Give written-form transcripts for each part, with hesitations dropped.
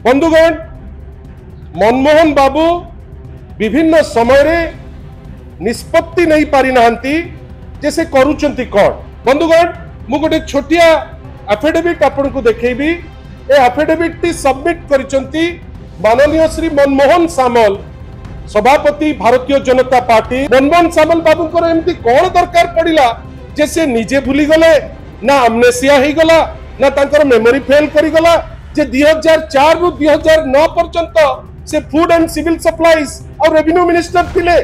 बंधुगण मनमोहन बाबू विभिन्न समय रे निष्पत्ति नहीं पारि नाहंती जे से करूचंती कौन। बंधुगण मु गोटे छोटिया एफिडेविट आपन को देखैबी। ए एफिडेविट टी सबमिट करिसंती माननीय श्री मनमोहन सामल सभापति भारतीय जनता पार्टी। मनमोहन सामल बाबू को एमती कौन दरकार पड़िला जे से निजे भूली गले ना अमनेसिया ही गला ना तांकर मेमोरी फेल करी गला जे 2004 रु 2009 पर्यंत से फूड एंड सिविल सप्लाईज और रेवेन्यू मिनिस्टर थिले।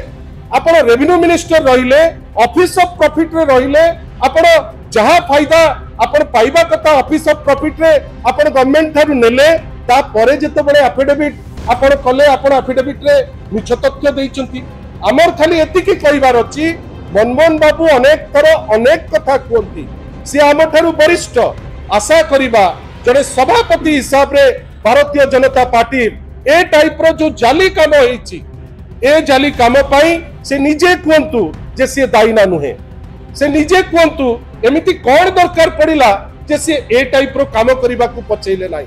आपण रेवेन्यू मिनिस्टर रहिले ऑफिस ऑफ प्रॉफिट रे रहिले आपण जहा फायदा आपण पाइबा कथा ऑफिस ऑफ प्रॉफिट रे आपण गवर्नमेंट थारु नेले ता परे जते बडे एफिडेविट आपण कले आपण एफिडेविट रे मिछ तथ्य देइचंती। हमर खाली एतिकी कहिबार अछि मनमोहन बाबू अनेक थर अनेक कथा कहंती से हम थारु वरिष्ठ आशा करिबा जने सभापति हिसाब रे भारतीय जनता पार्टी ए टाइप रो जो जाली काम होईची ए जाली काम पाई से निजे कहंतु जे से दायी ना नुहे। से निजे कहंतु एमिति कोन दरकार पड़िला जे से ए टाइप रो काम करिबा को पचैले नाही।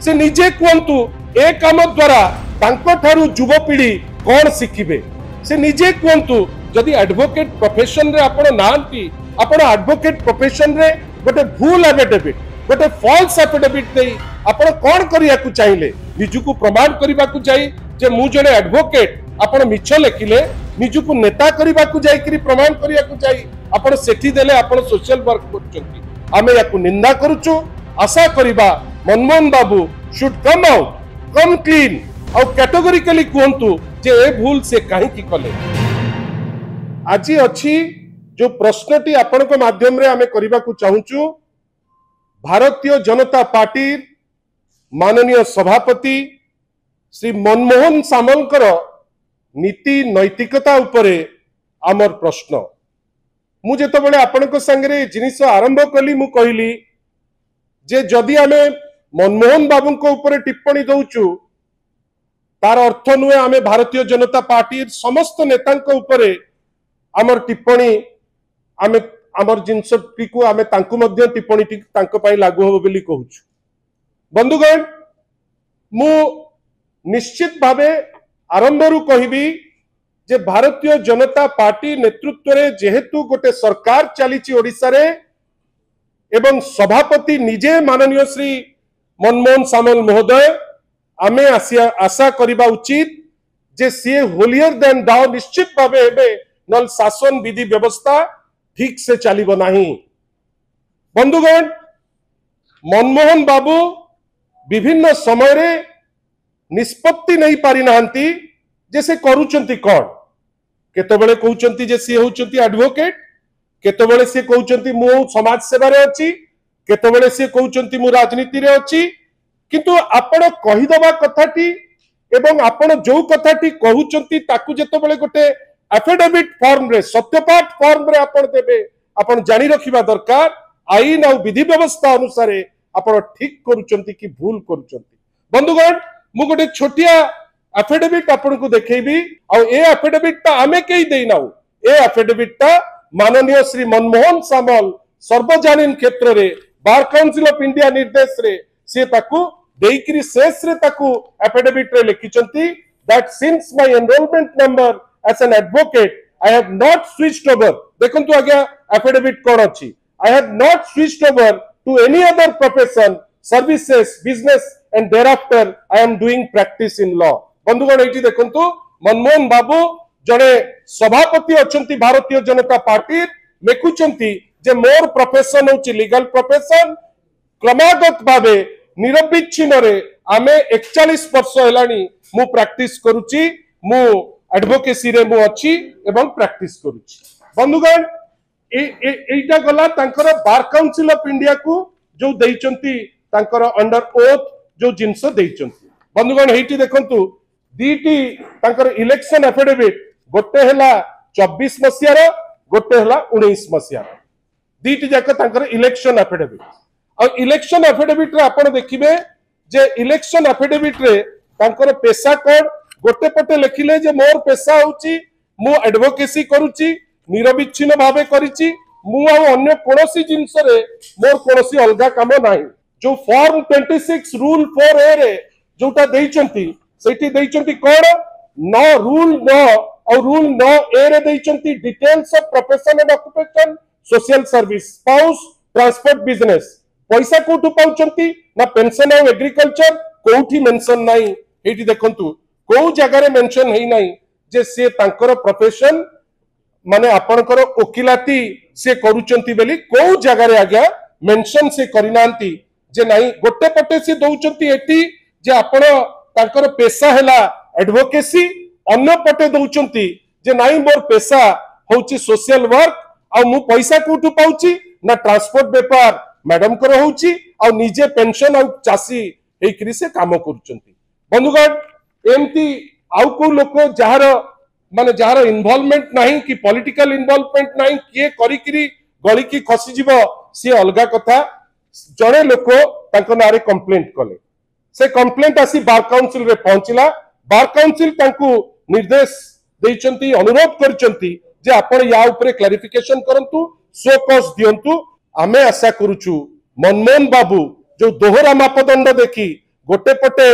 से निजे कहंतु ए काम द्वारा तांको थारु युवपीढ़ी कोन शिखिबे। से निजे कहंतु जदि एडवोकेट प्रोफेशन रे आपण नांती आपण एडवोकेट प्रोफेशन रे गोटे भूल एफिडेविट गोटे फॉल्स एफिडेविट देई आपण कोन करिया को चाहिए निजु को प्रमाण करिबा को चाहिए जे मु जने एडवोकेट आपण मिछ लेखिले निजु को नेता करिबा को जाई करी प्रमाण करिया को चाहिए आपण सेठी देले आपण सोशल वर्क करचंती। आमे याकु निंदा करूचु। आशा करिबा Manmohan Babu should come out come clean और कैटेगोरिकली कहंतु जे ए भूल से काहे की कले। आज अछि जो प्रश्नटी आपण को माध्यम रे आमे करिबा को चाहूचु भारतीय जनता पार्टी माननीय सभापति श्री मनमोहन सामलकर नीति नैतिकता उपरे आमर प्रश्न। मु जेते बळे आपनको संगे जिनिस आरंभ कली मु कहली जे जदि आमे मनमोहन बाबू को उपरे टिप्पणी दउचु तार अर्थ नुहे आमे भारतीय जनता पार्टी समस्त नेतांक उपरे आमर टिप्पणी आमे आमर जिनस टीकू आमे तांकु मध्य टिप्पणी टी तांको पाई लागू हो बोली कहूछु। बंधुगण मु निश्चित भावे आरंभ रु कहबी जे भारतीय जनता पार्टी नेतृत्व रे जेहेतु गोटे सरकार चलीची ओडिसा रे एवं सभापति निजे माननीय श्री मनमोहन सामल महोदय आमे आशा करिबा उचित जे सी होलियर देन दाओ निश्चित भावे हेबे नल शासन विधि व्यवस्था ठीक से चलिब नाही। बंधुगण मनमोहन बाबू विभिन्न समय रे निष्पत्ति नहीं पारि नाहंती जे से करूचंती कौन। केतबेले कहउचंती जे सी होउचंती एडवोकेट केतबेले सी कहउचंती मु समाज सेवा रे अछि केतबेले सी कहउचंती मु राजनीति रे अछि किंतु आपण कहिदबा कथाटी एवं आपण जो कथाटी कहउचंती ताकु जेतबेले गोटे एफिडेविट फॉर्म रे सत्यपाठ फॉर्म रे आपण देबे आपण जानि रखिबा दरकार आईन और विधि व्यवस्था अनुसार आपण ठीक करूचंती कि भूल करूचंती। बंधुगण मु गोटे छोटिया एफिडेविट आपण को देखैबी और ए एफिडेविट ता आमे केई देई नाउ ए एफिडेविट ता माननीय श्री मनमोहन सामल सर्वजनीन क्षेत्र रे बार काउंसिल ऑफ इंडिया निर्देश रे से ताकू देइकरी शेष रे ताकू एफिडेविट रे लिखिचंती that since my enrolment number as an advocate I have not switched over। देखंतु आज्ञा एफिडेविट कोन अछि I have not switched over to any other profession services business and thereafter I am doing practice in law। बंधुगण एठी देखंतु मनमोहन बाबू जने सभापति अछंती Bharatiya Janata party लेखुचंती जे मोर profession होची legal profession क्रमागत भावे निरविच्छिन्न रे आमे 41 वर्ष हेलानी मु प्रैक्टिस करूची मु एडवोकेसी रे मु अछि एवं प्रैक्टिस करूची। बंधुगण एटा गला तांकर बार काउंसिल ऑफ इंडिया को जो देइचंती तांकर अंडर ओथ जो जिंस देइचंती। बंधुगण हेटी देखंतु दीटी तांकर इलेक्शन एफिडेविट गोटे हला 24 मसिया रो गोटे हला 19 मसिया दीटी जाक तांकर इलेक्शन एफिडेविट और इलेक्शन एफिडेविट रे आपण देखिबे जे इलेक्शन एफिडेविट रे तांकर पेशा कोड गोटे पटे लिखिले जे मोर पेशा होची मु एडवोकेसी करूची निरविच्छिन्न भावे करिची मु आ अन्य कोनोसी जिंस रे मोर कोनोसी अलगा काम नाही। जो फॉर्म 26 रूल 4A रे जोटा देइचंती सेठी देइचंती कोन नो रूल नो और रूल नो ए रे देइचंती details of profession and occupation social service spouse transport business पैसा कोठु पाउचंती ना पेंशन और एग्रीकल्चर कोठी मेंशन नाही एठी देखंतु को जगह रे मेंशन हेई नाही जे से तांकर प्रोफेशन माने आपनकर ओकिलाती से करूचंती बेली को जगह रे आज्ञा मेंशन से करिनांती जे नाही गोटे पटे से दउचंती एठी जे आपण तांकर पेशा हैला एडवोकेसी अन्य पटे दउचंती जे नाही मोर पेशा होची सोशल वर्क आ मु पैसा कोठु पाउची ना ट्रांसपोर्ट व्यापार मैडम कर होची आ निजे पेंशन आ चासी एकरी से काम करूचंती बंधुगण एमती आउ को लोक जहार माने जहार इन्वॉल्वमेंट नहीं कि पॉलिटिकल इन्वॉल्वमेंट नहीं किए करिकरी गली की खसी जीव सी अलगा कथा जड़े लोक तांको नारे कंप्लेंट कले से कंप्लेंट आसी बार काउंसिल रे पहुंचला बार काउंसिल तांको निर्देश देइचंती अनुरोध करचंती जे आपण या ऊपर क्लैरिफिकेशन करंतु सो कॉज दियंतु आमे आशा करूछु मनमोहन बाबू जो दोहरा मापदंड देखी गोटे पटे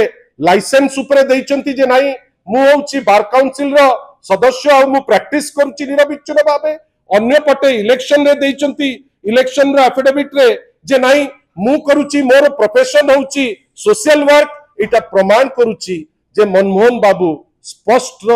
लाइसेंस ऊपर देइचंती जे नाही मु होची बार काउंसिल रो सदस्य आ मु प्रैक्टिस करूची निरविच्छिन्न भाबे अन्य पटे इलेक्शन रे देइचंती इलेक्शन रो एफिडेविट रे जे नाही मु करूची मोर प्रोफेशन होची सोशल वर्क इटा प्रमाण करूची जे मनमोहन बाबू स्पष्ट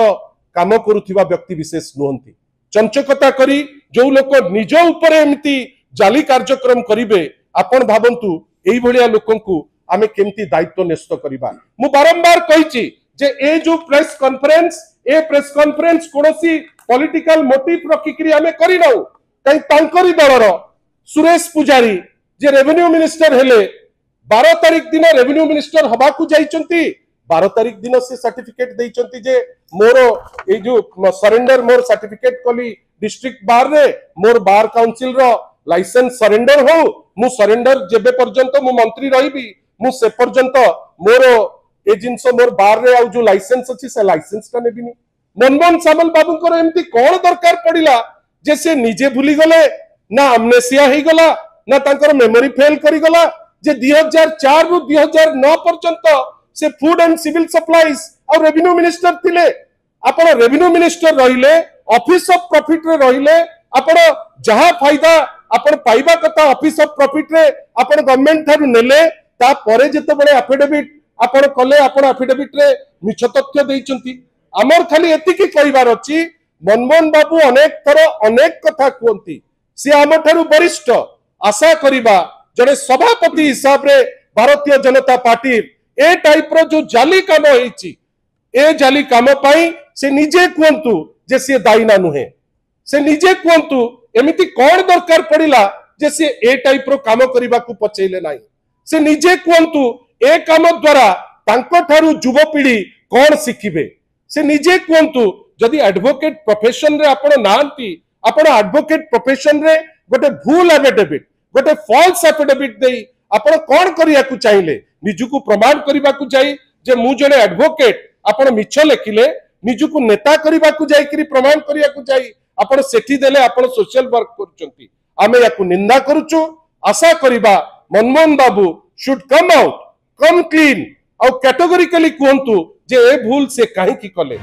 काम करूथिबा व्यक्ति विशेष नुहंती चंचकता करी जो लोक निज ऊपर एमती जाली कार्यक्रम करिवे आपण भाबंतु एई भलिया लोकंकु आमे केमती दायित्व न्यस्त करिबा मु बारंबार कहिची जे ए जो प्रेस कॉन्फ्रेंस कोनोसी पॉलिटिकल मोटिव रखिकरी आमे करिनाउ कई तांकरी दलर सुरेश पुजारी जे रेवेन्यू मिनिस्टर हेले 12 तारिख दिन रेवेन्यू मिनिस्टर हबा को जाइचंती 12 तारिख दिन से सर्टिफिकेट देइचंती जे मोर ए जो सरेंडर मोर सर्टिफिकेट कली डिस्ट्रिक्ट बार रे मोर बार काउंसिल रो लाइसेंस सरेंडर हो मु सरेंडर जेबे पर्यंत मु मंत्री रहिबी मु से पर्यंत मोर ए जिंस मोर बार रे आ जो लाइसेंस अछि से लाइसेंस का नेबिनी मनमोहन सामल बाबू को एमती कोन दरकार पड़िला जे से निजे भूली गले ना अमनेसिया ही गला ना तांकर मेमोरी फेल करी गला जे 2004 रु 2009 पर्यंत से फूड एंड सिविल सप्लाईज और रेवेन्यू मिनिस्टर थिले आपण रेवेन्यू मिनिस्टर रहिले ऑफिस ऑफ प्रॉफिट रे रहिले आपण जहां फायदा आपण पाइबा कथा ऑफिस ऑफ प्रॉफिट रे आपण गवर्नमेंट थारु नेले ता परे जते बडे एफिडेविट आपण कले आपण एफिडेविट रे मिछ तथ्य देइचंती हमर खाली एति की कहिबार अछि मनमोहन बाबू अनेक थर अनेक कथा कहंती से हम थारु वरिष्ठ आशा करिबा जड़े सभापति हिसाब रे भारतीय जनता पार्टी ए टाइप रो जो जाली काम होईची ए जाली काम पाई से निजे कहंतु जे से दायी ना नुहे से निजे कहंतु एमिति कोन दरकार पड़िला जे से ए टाइप रो काम करिबा को पचैले नाही से निजे कहंतु ए काम द्वारा तांको थारु युवपीढ़ी कोन शिखिबे से निजे कहंतु जदि एडवोकेट प्रोफेशन रे आपण नांती आपण एडवोकेट प्रोफेशन रे गोटे भूल एफिडेविट गोटे फॉल्स एफिडेविट देई आपण कोन करिया को चाहिले निजुको प्रमाण करिबा को चाहि जे मु जने एडवोकेट आपण मिछ लेखिले निजुको नेता करिबा को जाई करी प्रमाण करिया को चाहि आपण सेठी देले आपण सोशल वर्क करूचंती आमे याकु निंदा करूचु आशा करिबा Manmohan Babu should come out come clean और कैटेगोरिकली कहंतु जे ए भूल से काहे की कले।